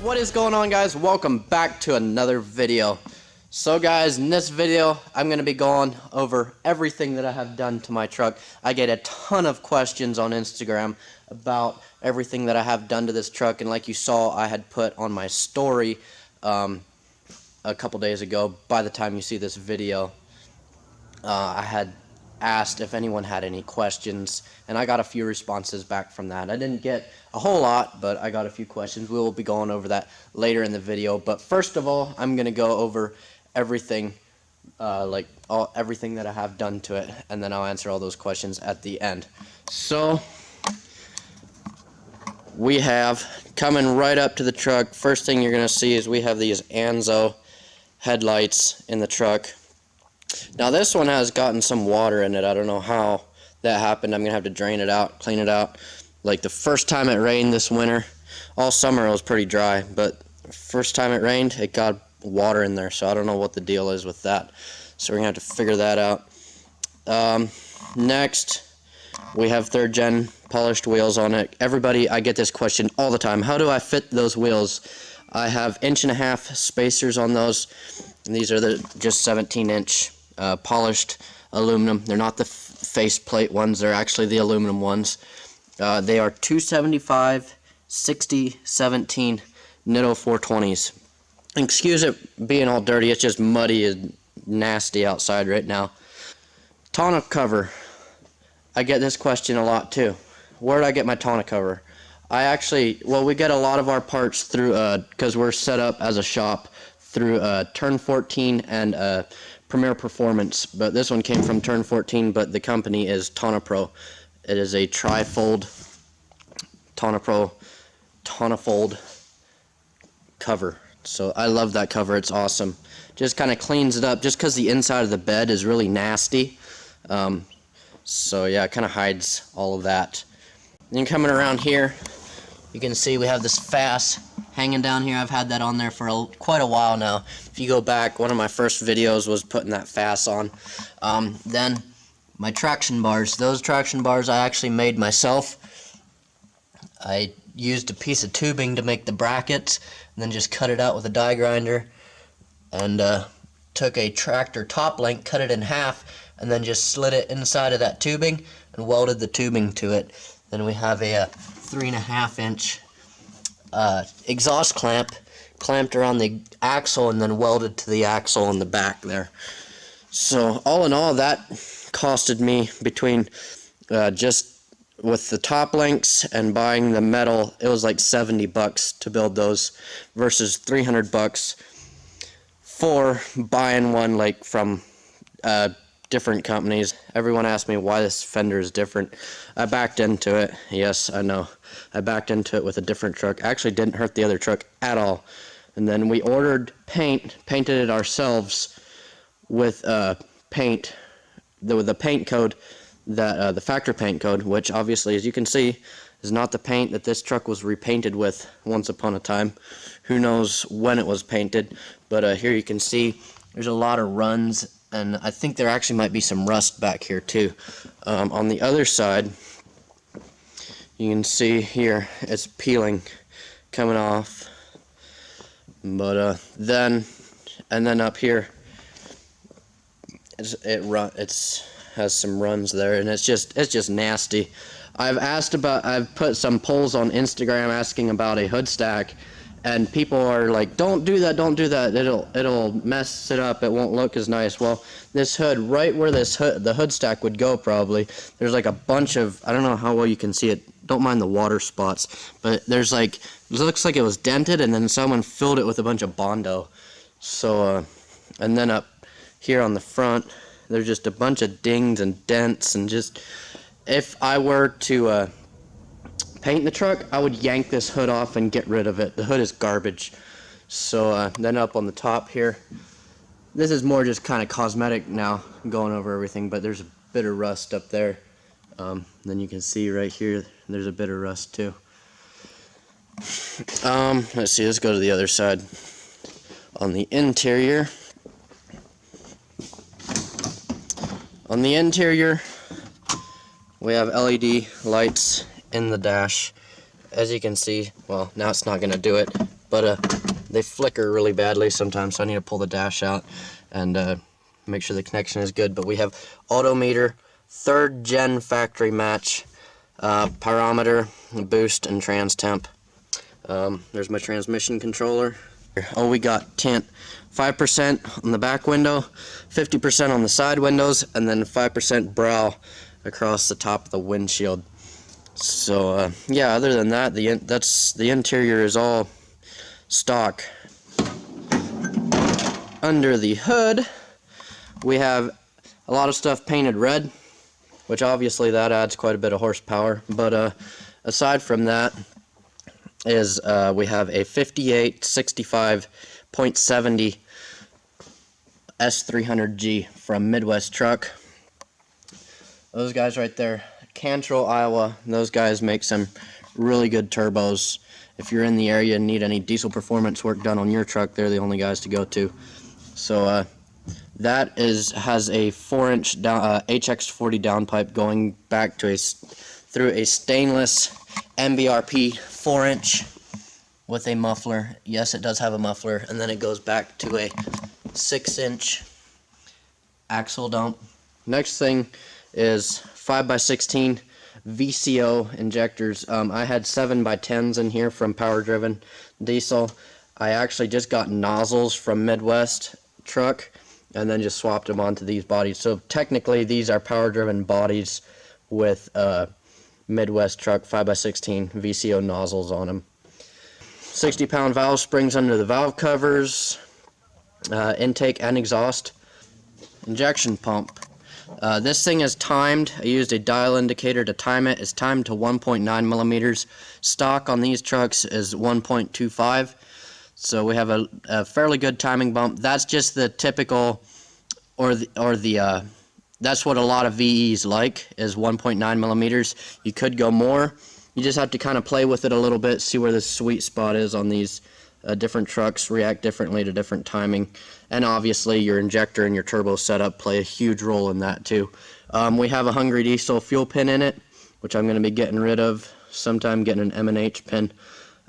What is going on, guys? Welcome back to another video. So guys, in this video I'm going to be going over everything that I have done to my truck. I get a ton of questions on Instagram about everything that I have done to this truck, and like you saw, I had put on my story a couple days ago. By the time you see this video, I had asked if anyone had any questions, and I got a few responses back from that. I didn't get a whole lot, but I got a few questions. We will be going over that later in the video, but first of all, I'm going to go over everything, everything that I have done to it, and then I'll answer all those questions at the end. So we have, coming right up to the truck, first thing you're going to see is we have these Anzo headlights in the truck. Now this one has gotten some water in it. I don't know how that happened. I'm going to have to drain it out, clean it out. Like the first time it rained this winter, all summer it was pretty dry, but first time it rained, it got water in there, so I don't know what the deal is with that. So we're going to have to figure that out. Next, we have third gen polished wheels on it. Everybody, I get this question all the time. How do I fit those wheels? I have 1.5" spacers on those, and these are the just 17-inch polished aluminum. They're not the faceplate ones, they're actually the aluminum ones. They are 275 60 17 Nitto 420s. Excuse it being all dirty, it's just muddy and nasty outside right now. Tonneau cover. I get this question a lot too. Where did I get my tonneau cover? We get a lot of our parts through, because we're set up as a shop, through Turn 14 and Premier Performance, but this one came from Turn 14, but the company is TonnoPro. It is a Trifold TonnoPro Tonnefold cover. So I love that cover, it's awesome. Just kind of cleans it up, just because the inside of the bed is really nasty. So yeah, it kind of hides all of that. Then coming around here, you can see we have this Fass hanging down here. I've had that on there for quite a while now. If you go back, one of my first videos was putting that Fass on. Then my traction bars. Those traction bars I actually made myself. I used a piece of tubing to make the brackets, and then just cut it out with a die grinder, and took a tractor top link, cut it in half, and then just slid it inside of that tubing and welded the tubing to it. Then we have a 3.5-inch exhaust clamp clamped around the axle and then welded to the axle in the back there. So all in all, that costed me, between just with the top links and buying the metal, it was like $70 to build those versus $300 for buying one like from different companies. Everyone asked me why this fender is different. I backed into it. Yes, I know. I backed into it with a different truck. Actually didn't hurt the other truck at all. And then we ordered paint, painted it ourselves with paint, with the paint code, that the factory paint code, which obviously, as you can see, is not the paint that this truck was repainted with once upon a time. Who knows when it was painted, but here you can see there's a lot of runs, and I think there actually might be some rust back here too. On the other side, you can see here it's peeling, coming off, but then up here it has some runs there, and it's just nasty. I've put some polls on Instagram asking about a hood stack, and people are like, don't do that, it'll mess it up, it won't look as nice. Well, this hood, right where the hood stack would go, probably, there's like a bunch of, I don't know how well you can see it, don't mind the water spots, but there's like, it looks like it was dented, and then someone filled it with a bunch of Bondo. So and then up here on the front, there's just a bunch of dings and dents, and just, if I were to paint the truck, I would yank this hood off and get rid of it. The hood is garbage. So then up on the top here, this is more just kind of cosmetic now, going over everything, but there's a bit of rust up there. Then you can see right here, there's a bit of rust too. Let's see, let's go to the other side. On the interior, we have LED lights in the dash. As you can see, well, now it's not going to do it, but they flicker really badly sometimes, so I need to pull the dash out and make sure the connection is good. But we have Autometer, 3rd gen factory match, Pyrometer, boost, and trans temp. There's my transmission controller. Oh, we got tint, 5% on the back window, 50% on the side windows, and then 5% brow across the top of the windshield. So yeah, other than that, the interior is all stock. Under the hood, we have a lot of stuff painted red, which obviously that adds quite a bit of horsepower. But aside from that, is we have a 5865.70 S300G from Midwest Truck. Those guys right there, Cantrell, Iowa. Those guys make some really good turbos. If you're in the area and need any diesel performance work done on your truck, they're the only guys to go to. So that has a 4-inch HX40 downpipe going back to through a stainless MBRP 4-inch with a muffler. Yes, it does have a muffler, and then it goes back to a 6-inch axle dump. Next thing is 5x16 VCO injectors. I had 7x10s in here from Power Driven Diesel. I actually just got nozzles from Midwest Truck and then just swapped them onto these bodies. So technically these are Power Driven bodies with Midwest Truck 5x16 VCO nozzles on them. 60-pound valve springs under the valve covers, intake and exhaust. Injection pump. This thing is timed. I used a dial indicator to time it. It's timed to 1.9 millimeters. Stock on these trucks is 1.25. So we have a fairly good timing bump. That's just the typical, that's what a lot of VEs like, is 1.9 millimeters. You could go more. You just have to kind of play with it a little bit, see where the sweet spot is on these. Different trucks react differently to different timing, and obviously your injector and your turbo setup play a huge role in that too. We have a Hungry Diesel fuel pin in it, which I'm going to be getting rid of sometime, getting an M&H pin.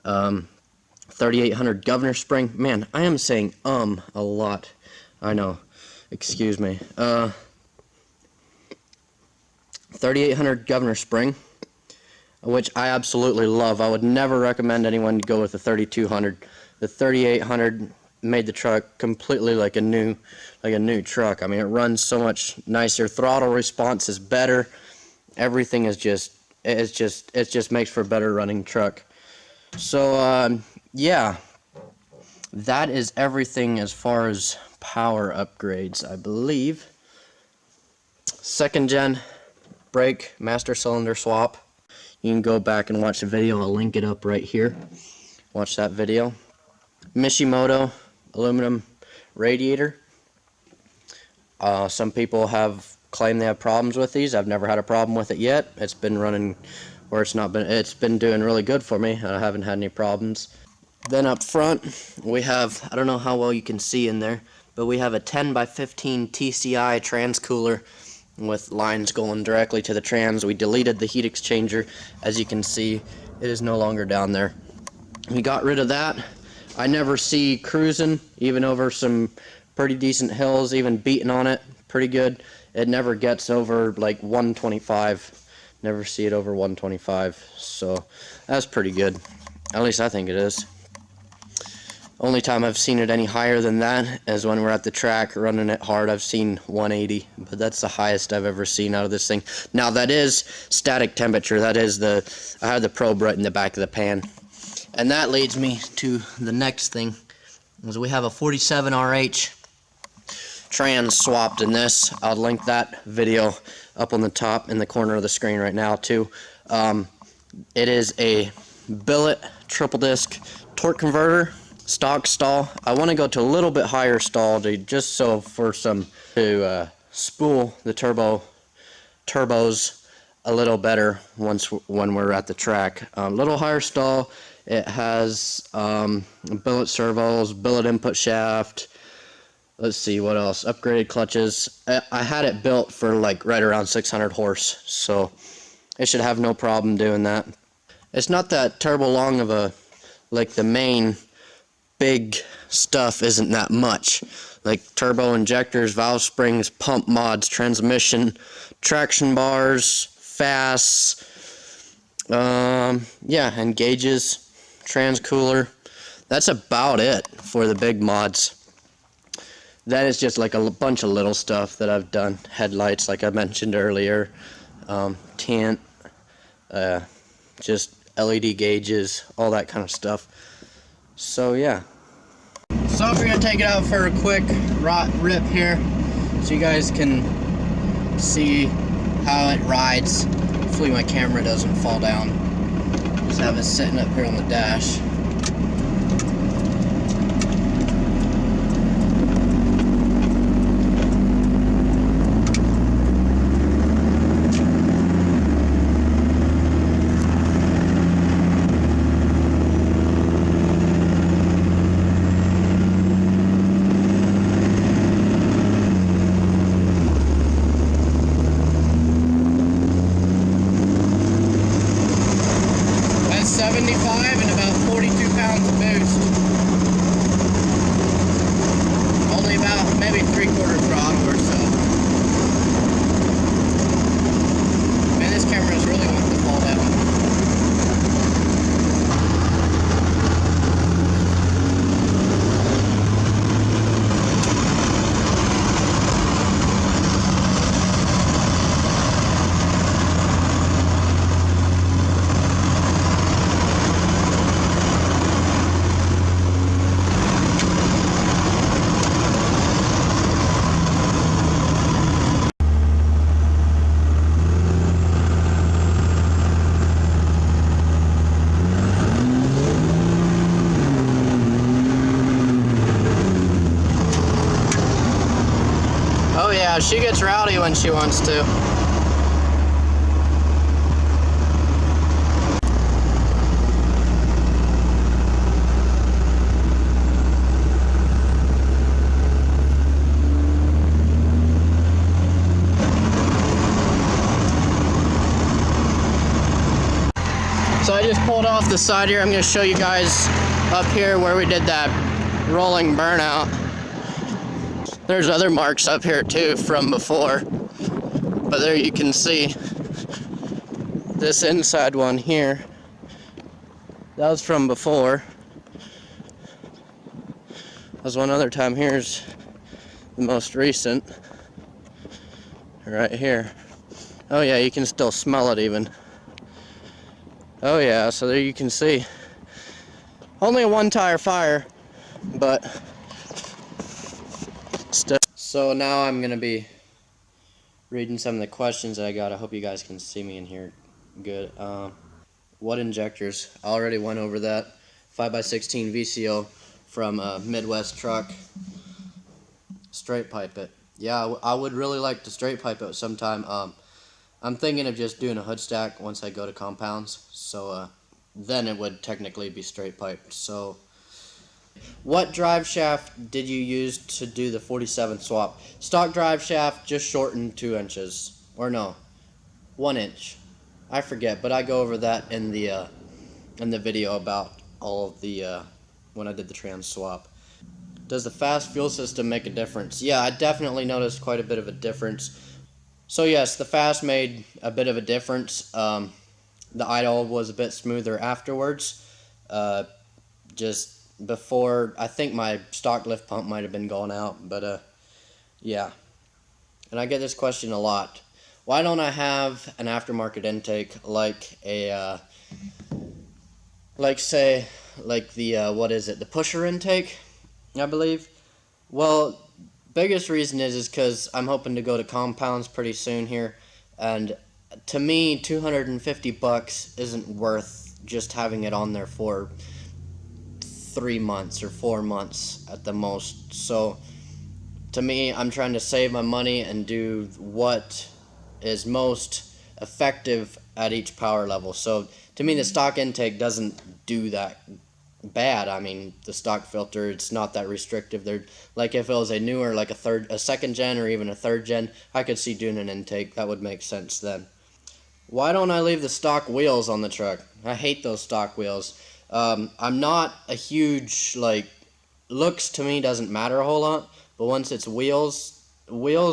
3800 governor spring. Man, I am saying a lot. I know. Excuse me. 3800 governor spring, which I absolutely love. I would never recommend anyone to go with the 3200. The 3800 made the truck completely like a new truck. I mean, it runs so much nicer. Throttle response is better. Everything is just makes for a better running truck. So yeah, that is everything as far as power upgrades, I believe. 2nd gen brake master cylinder swap. You can go back and watch the video. I'll link it up right here. Watch that video. Mishimoto aluminum radiator. Some people have claimed they have problems with these. I've never had a problem with it yet. It's been running, or it's been doing really good for me. I haven't had any problems. Then up front we have, I don't know how well you can see in there, but we have a 10x15 TCI transcooler with lines going directly to the trans. We deleted the heat exchanger. As you can see, it is no longer down there. We got rid of that. I never see cruising, even over some pretty decent hills, even beating on it pretty good. It never gets over like 125. Never see it over 125. So that's pretty good. At least I think it is. Only time I've seen it any higher than that is when we're at the track running it hard. I've seen 180, but that's the highest I've ever seen out of this thing. Now that is static temperature. That is I have the probe right in the back of the pan. And that leads me to the next thing, is we have a 47RH trans swapped in this. I'll link that video up on the top in the corner of the screen right now too. It is a billet triple disc torque converter. Stock stall. I want to go to a little bit higher stall just so to spool the turbos a little better when we're at the track. A little higher stall. It has billet servos, billet input shaft. Let's see what else. Upgraded clutches. I had it built for like right around 600 horse, so it should have no problem doing that. It's not that terrible long of a, like the main big stuff isn't that much. Like turbo injectors, valve springs, pump mods, transmission, traction bars, Fass, yeah, and gauges, transcooler. That's about it for the big mods. That is just like a bunch of little stuff that I've done. Headlights, like I mentioned earlier, tint, just LED gauges, all that kind of stuff. So yeah. So we're gonna take it out for a quick rip here, so you guys can see how it rides. Hopefully my camera doesn't fall down. Just have it sitting up here on the dash. She gets rowdy when she wants to. So I just pulled off the side here. I'm going to show you guys up here where we did that rolling burnout. There's other marks up here too from before, but there you can see this inside one here. That was from before. There's one other time. Here's the most recent, right here. Oh yeah, you can still smell it even. Oh yeah, so there you can see. Only a one tire fire, but still. So now I'm gonna be reading some of the questions that I got. I hope you guys can see me in here good. What injectors? I already went over that. 5x16 VCO from a Midwest truck. Straight pipe it. Yeah, I would really like to straight pipe it sometime. I'm thinking of just doing a hood stack once I go to compounds. So then it would technically be straight piped. So what drive shaft did you use to do the 47 swap? Stock drive shaft, just shortened 2 inches. Or no, 1 inch. I forget, but I go over that in the video about all of the when I did the trans swap. Does the fast fuel system make a difference? Yeah, I definitely noticed quite a bit of a difference. So yes, the fast made a bit of a difference. The idle was a bit smoother afterwards. Just before, I think my stock lift pump might have been going out, but yeah. And I get this question a lot. Why don't I have an aftermarket intake like a what is it, the pusher intake, I believe? Well, biggest reason is because I'm hoping to go to compounds pretty soon here, and to me, $250 isn't worth just having it on there for 3 months or 4 months at the most. So to me, I'm trying to save my money and do what is most effective at each power level. So to me, the stock intake doesn't do that bad. I mean, the stock filter, it's not that restrictive. They're like, if it was a newer, like a second gen or even a third gen, I could see doing an intake. That would make sense then. Why don't I leave the stock wheels on the truck? I hate those stock wheels. I'm not a huge looks to me doesn't matter a whole lot, but once it's wheels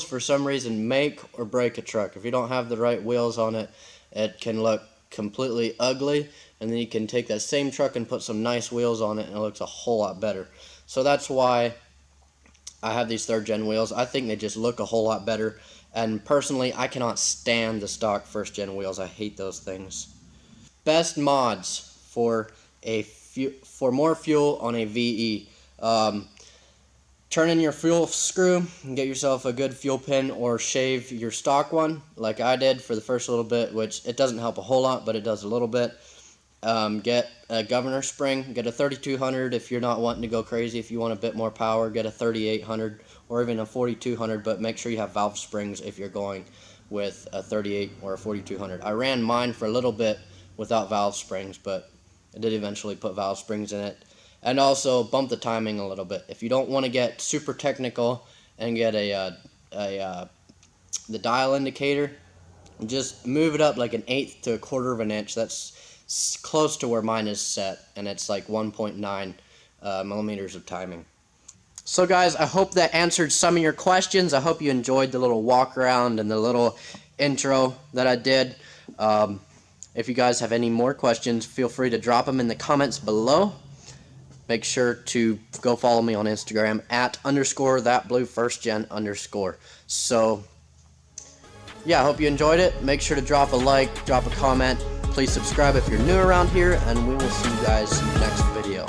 for some reason make or break a truck. If you don't have the right wheels on it, it can look completely ugly, and then you can take that same truck and put some nice wheels on it and it looks a whole lot better. So that's why I have these 3rd gen wheels. I think they just look a whole lot better, and personally I cannot stand the stock 1st gen wheels. I hate those things. Best mods for for more fuel on a VE. Turn in your fuel screw and get yourself a good fuel pin, or shave your stock one like I did for the first little bit, which it doesn't help a whole lot, but it does a little bit. Get a governor spring, get a 3200 if you're not wanting to go crazy. If you want a bit more power, get a 3800 or even a 4200, but make sure you have valve springs if you're going with a 38 or a 4200. I ran mine for a little bit without valve springs, but I did eventually put valve springs in it. And also bump the timing a little bit. If you don't want to get super technical and get the dial indicator, just move it up like 1/8 to 1/4 of an inch. That's close to where mine is set, and it's like 1.9 millimeters of timing. So guys, I hope that answered some of your questions. I hope you enjoyed the little walk around and the little intro that I did. If you guys have any more questions, feel free to drop them in the comments below. Make sure to go follow me on Instagram at _thatbluefirstgen_. So yeah, I hope you enjoyed it. Make sure to drop a like, drop a comment. Please subscribe if you're new around here, and we will see you guys in the next video.